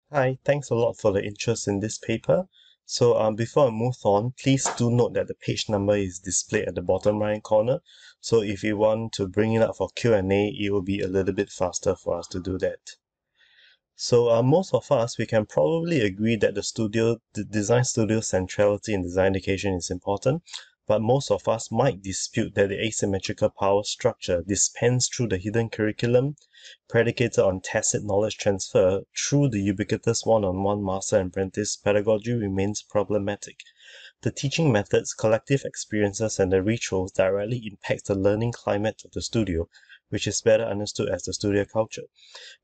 Hi, thanks a lot for the interest in this paper. Before I move on, please do note that the page number is displayed at the bottom right corner. So if you want to bring it up for Q&A, it will be a little bit faster for us to do that. Most of us, we can probably agree that the design studio centrality in design education is important, but most of us might dispute that the asymmetrical power structure dispensed through the hidden curriculum, predicated on tacit knowledge transfer through the ubiquitous one-on-one master and apprentice pedagogy remains problematic. The teaching methods, collective experiences, and the rituals directly impact the learning climate of the studio, which is better understood as the studio culture.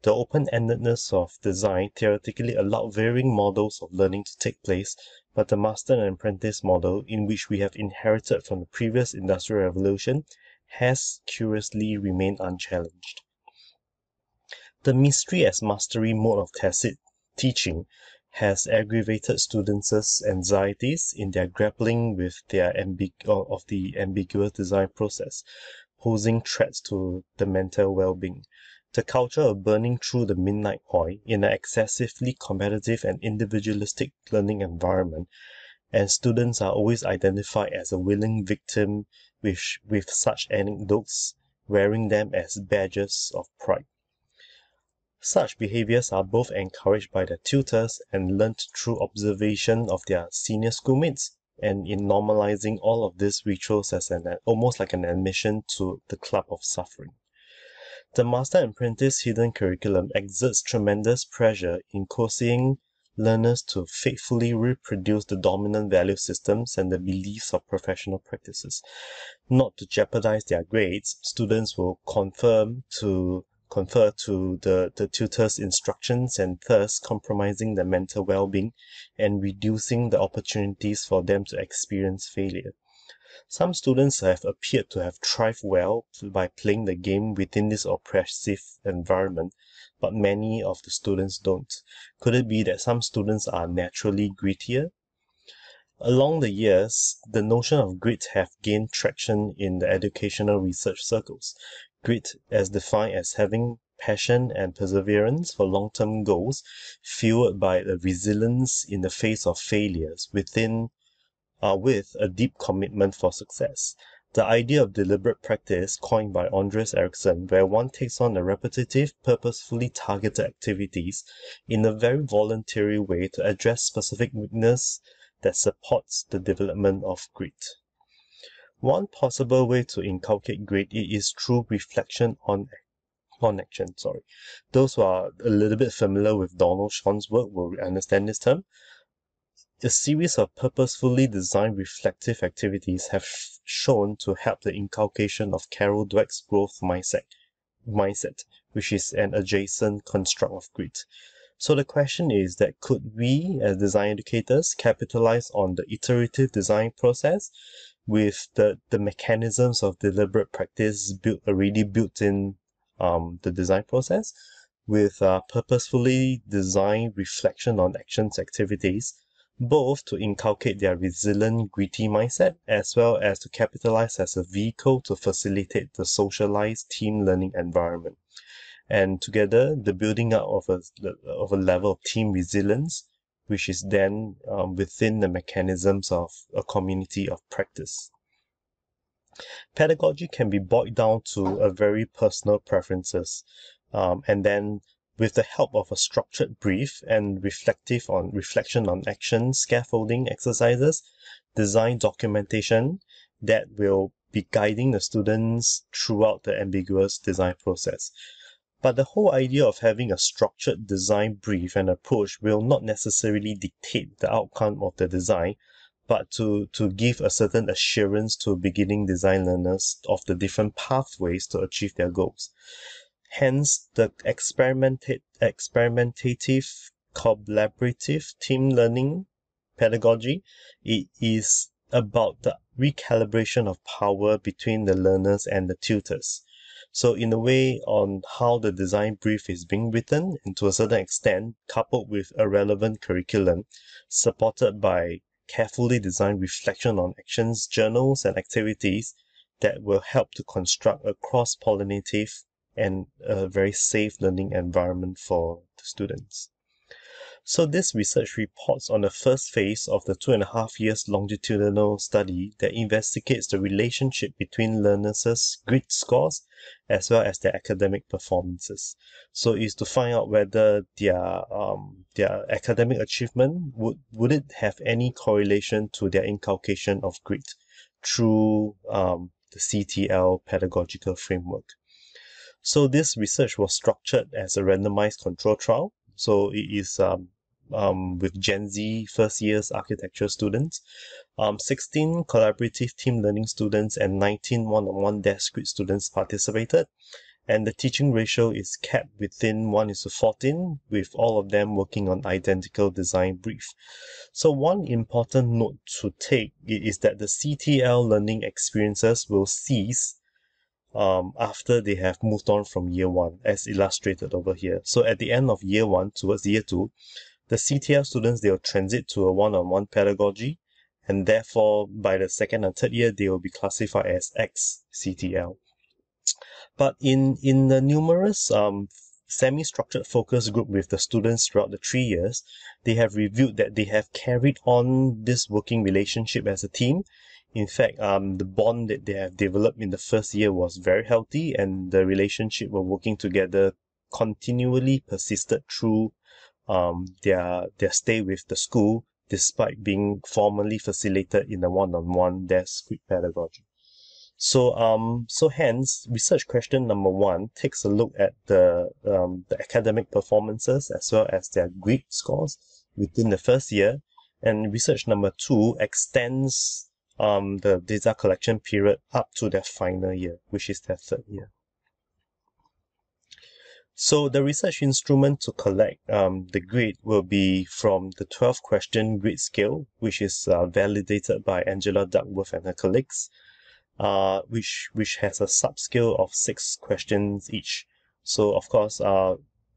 The open-endedness of design theoretically allowed varying models of learning to take place, but the master and apprentice model, in which we have inherited from the previous industrial revolution, has curiously remained unchallenged. The mystery as mastery mode of tacit teaching has aggravated students' anxieties in their grappling with the ambiguous design process, posing threats to the mental well-being. The culture of burning through the midnight oil in an excessively competitive and individualistic learning environment, and students are always identified as a willing victim with such anecdotes, wearing them as badges of pride. Such behaviors are both encouraged by their tutors and learnt through observation of their senior schoolmates, and in normalizing all of these rituals as almost like an admission to the club of suffering. The master and apprentice hidden curriculum exerts tremendous pressure in coercing learners to faithfully reproduce the dominant value systems and the beliefs of professional practices. Not to jeopardize their grades, students will confer to the tutor's instructions, and thus compromising their mental well-being and reducing the opportunities for them to experience failure. Some students have appeared to have thrived well by playing the game within this oppressive environment, but many of the students don't. Could it be that some students are naturally grittier? Along the years, the notion of grit have gained traction in the educational research circles. Grit, as defined as having passion and perseverance for long-term goals, fueled by a resilience in the face of failures with a deep commitment for success. The idea of deliberate practice, coined by Andres Ericsson, where one takes on a repetitive, purposefully targeted activities in a very voluntary way to address specific weakness that supports the development of grit. One possible way to inculcate grit is through reflection on action. Those who are a little bit familiar with Donald Sean's work will understand this term. A series of purposefully designed reflective activities have shown to help the inculcation of Carol Dweck's growth mindset, which is an adjacent construct of grit. So the question is that could we, as design educators, capitalize on the iterative design process with the mechanisms of deliberate practice already built in the design process, with purposefully designed reflection on actions activities, both to inculcate their resilient, gritty mindset, as well as to capitalize as a vehicle to facilitate the socialized team learning environment. And together, the building up of a level of team resilience, which is then within the mechanisms of a community of practice. Pedagogy can be boiled down to a very personal preferences, and then with the help of a structured brief and reflection on action, scaffolding exercises, design documentation that will be guiding the students throughout the ambiguous design process. But the whole idea of having a structured design brief and approach will not necessarily dictate the outcome of the design, but to give a certain assurance to beginning design learners of the different pathways to achieve their goals. Hence, the experimentative, collaborative team learning pedagogy, it is about the recalibration of power between the learners and the tutors. So in a way, on how the design brief is being written, and to a certain extent, coupled with a relevant curriculum, supported by carefully designed reflection on actions, journals, and activities that will help to construct a cross-pollinative and a very safe learning environment for the students. So this research reports on the first phase of the 2.5 years longitudinal study that investigates the relationship between learners' grit scores as well as their academic performances. So it's to find out whether their academic achievement would it have any correlation to their inculcation of grit through the CTL pedagogical framework. So this research was structured as a randomized control trial. So it is with Gen Z first years architecture students, 16 collaborative team learning students and 19 one-on-one desk grid students participated. And the teaching ratio is kept within 1:14, with all of them working on identical design brief. So one important note to take is that the CTL learning experiences will cease after they have moved on from year one, as illustrated over here. So at the end of year one towards year two, the CTL students, they will transit to a one-on-one pedagogy, and therefore by the second and third year, they will be classified as ex-CTL. But in the numerous semi-structured focus group with the students throughout the 3 years, they have reviewed that they have carried on this working relationship as a team. In fact, the bond that they have developed in the first year was very healthy, and the relationship of working together continually persisted through their stay with the school, despite being formally facilitated in a one-on-one desk grid pedagogy. So hence, research question number 1 takes a look at the academic performances as well as their grid scores within the first year, and research number 2 extends the data collection period up to their final year, which is their third year. So the research instrument to collect the grade will be from the 12-question grade scale, which is validated by Angela Duckworth and her colleagues, which has a subscale of 6 questions each. So of course,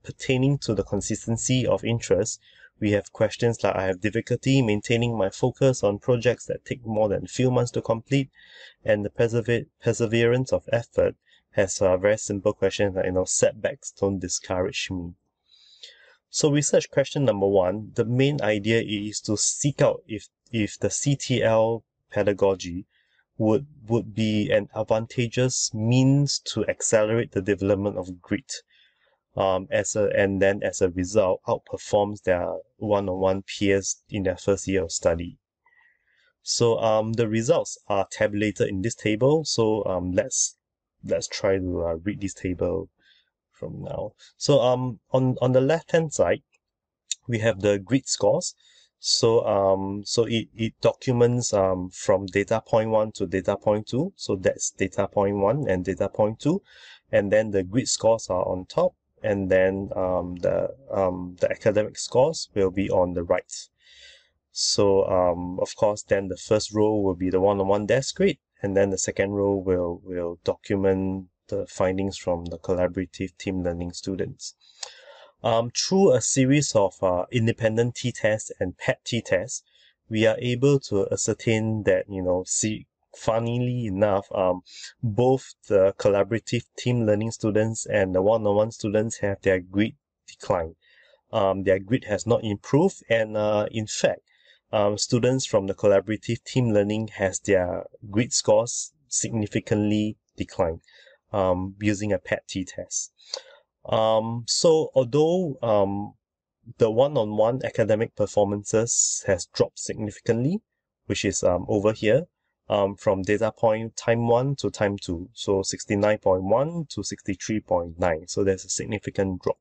pertaining to the consistency of interest, we have questions like, I have difficulty maintaining my focus on projects that take more than a few months to complete, and the perseverance of effort has a very simple question like, setbacks don't discourage me. So research question number 1, the main idea is to seek out if the CTL pedagogy would be an advantageous means to accelerate the development of grit, and then as a result outperforms their one-on-one peers in their first year of study. So the results are tabulated in this table. So let's try to read this table from now. So on the left hand side, we have the grid scores. So it documents from data point 1 to data point 2. So that's data point 1 and data point 2, and then the grid scores are on top, and then the academic scores will be on the right. So of course, then the first row will be the one-on-one desk grade, and then the second row will document the findings from the collaborative team learning students. Through a series of independent t-tests and PET t-tests, we are able to ascertain that, funnily enough, both the collaborative team learning students and the one-on-one students have their grid decline. Their grid has not improved, and in fact, students from the collaborative team learning has their grid scores significantly declined using a PET t-test. So although the one-on-one academic performances has dropped significantly, which is over here, from data point time 1 to time 2, so 69.1 to 63.9, so there's a significant drop.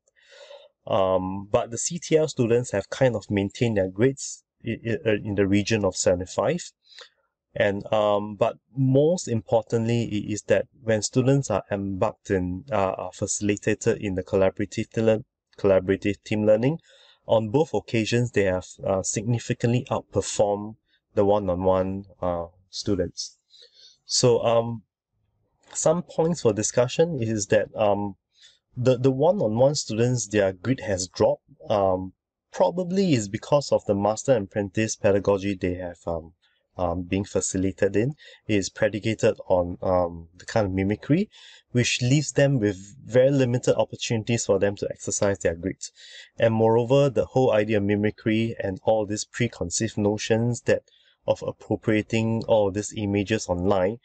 But the CTL students have kind of maintained their grades in the region of 75. And but most importantly is that when students are embarked in are facilitated in the collaborative team learning, on both occasions they have significantly outperformed the one-on-one students. So some points for discussion is that the one-on-one students, their grid has dropped, probably is because of the master and apprentice pedagogy they have being facilitated in is predicated on the kind of mimicry, which leaves them with very limited opportunities for them to exercise their grit. And moreover, the whole idea of mimicry and all these preconceived notions that of appropriating all these images online,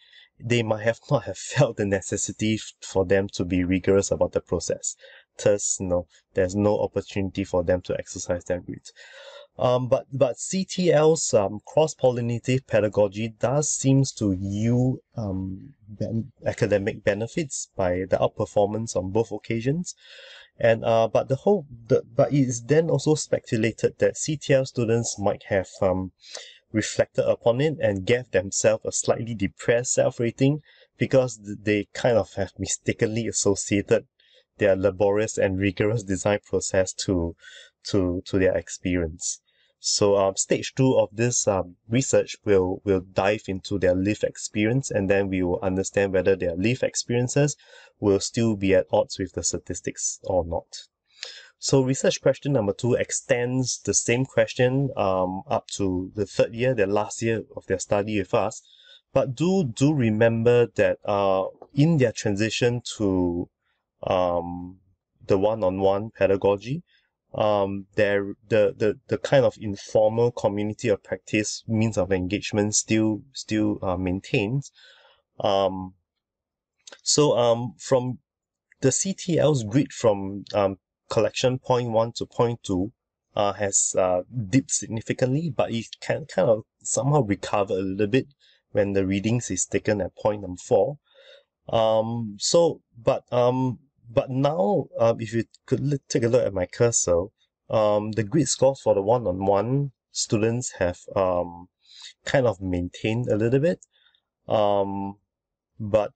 they might have not have felt the necessity for them to be rigorous about the process. Thus, there's no opportunity for them to exercise their grit. But CTL's cross-pollinative pedagogy does seems to yield academic benefits by the outperformance on both occasions. And but it is then also speculated that CTL students might have reflected upon it and gave themselves a slightly depressed self-rating because they kind of have mistakenly associated their laborious and rigorous design process to their experience. So stage 2 of this research will dive into their lived experience, and then we will understand whether their lived experiences will still be at odds with the statistics or not. So research question number 2 extends the same question up to the third year, the last year of their study with us. But do remember that in their transition to the one-on-one pedagogy, the kind of informal community of practice means of engagement still maintains. From the CTL's grid from collection point 1 to point 2 has dipped significantly, but it can kind of somehow recover a little bit when the readings is taken at point number 4. But now, if you could take a look at my cursor, the grid scores for the one-on-one students have kind of maintained a little bit, but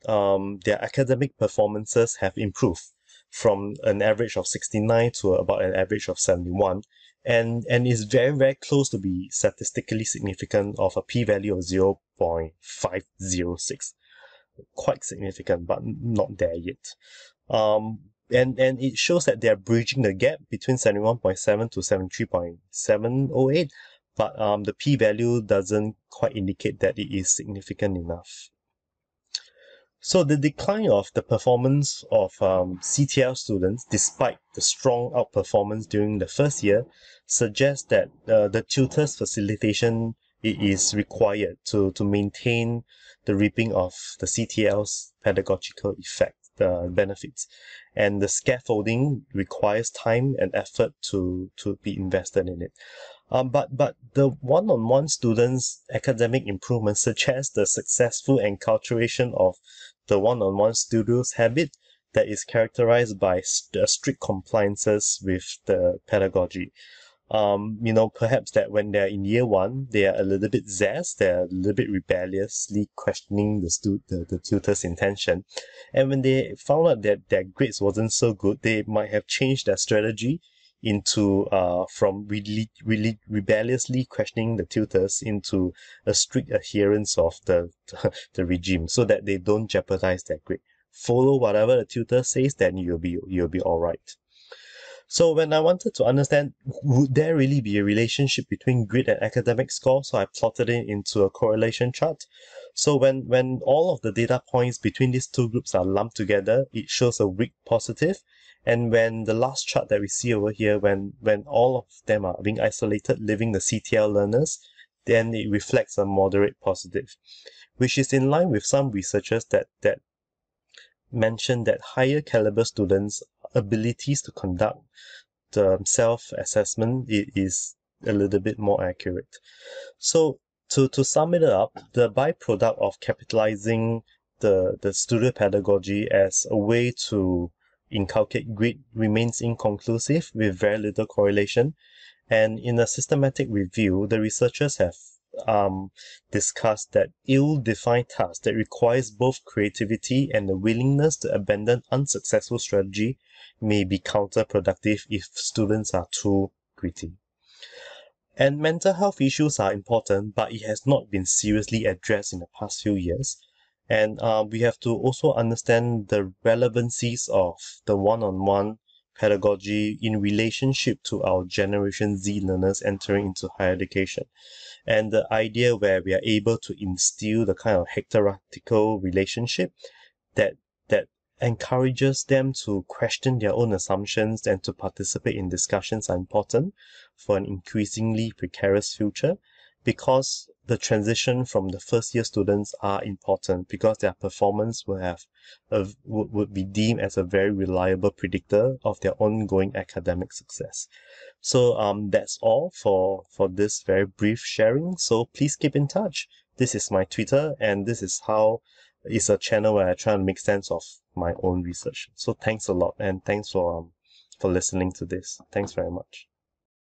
their academic performances have improved from an average of 69 to about an average of 71, and is very, very close to be statistically significant of a p-value of 0.506. Quite significant, but not there yet. And it shows that they're bridging the gap between 71.7 to 73.708, but the p-value doesn't quite indicate that it is significant enough. So the decline of the performance of CTL students, despite the strong outperformance during the first year, suggests that the tutor's facilitation is required to maintain the reaping of the CTL's pedagogical effect, the benefits. And the scaffolding requires time and effort to be invested in it. But the one-on-one students' academic improvement suggests the successful enculturation of the one-on-one studio's habit that is characterized by strict compliances with the pedagogy. Perhaps that when they're in year 1, they are a little bit zest, they're a little bit rebelliously questioning the tutor's intention. And when they found out that their grades wasn't so good, they might have changed their strategy into from really rebelliously questioning the tutors into a strict adherence of the regime, so that they don't jeopardize their grade. Follow whatever the tutor says, then you'll be all right. So when I wanted to understand, would there really be a relationship between grit and academic score, so I plotted it into a correlation chart. So when all of the data points between these two groups are lumped together, it shows a weak positive. And when the last chart that we see over here, when all of them are being isolated, leaving the CTL learners, then it reflects a moderate positive, which is in line with some researchers that mention that higher caliber students' abilities to conduct the self-assessment is a little bit more accurate. So to sum it up, the byproduct of capitalizing the studio pedagogy as a way to inculcate grit remains inconclusive with very little correlation. And in a systematic review, the researchers have discussed that ill-defined tasks that requires both creativity and the willingness to abandon unsuccessful strategy may be counterproductive if students are too gritty. And mental health issues are important, but it has not been seriously addressed in the past few years. And we have to also understand the relevancies of the one-on-one pedagogy in relationship to our Generation Z learners entering into higher education. And the idea where we are able to instill the kind of hierarchical relationship that encourages them to question their own assumptions and to participate in discussions are important for an increasingly precarious future, because the transition from the first year students are important because their performance will have would be deemed as a very reliable predictor of their ongoing academic success. So that's all for this very brief sharing. So please keep in touch. This is my Twitter, and this is how it's a channel where I try and make sense of my own research. So thanks a lot, and thanks for listening to this. Thanks very much.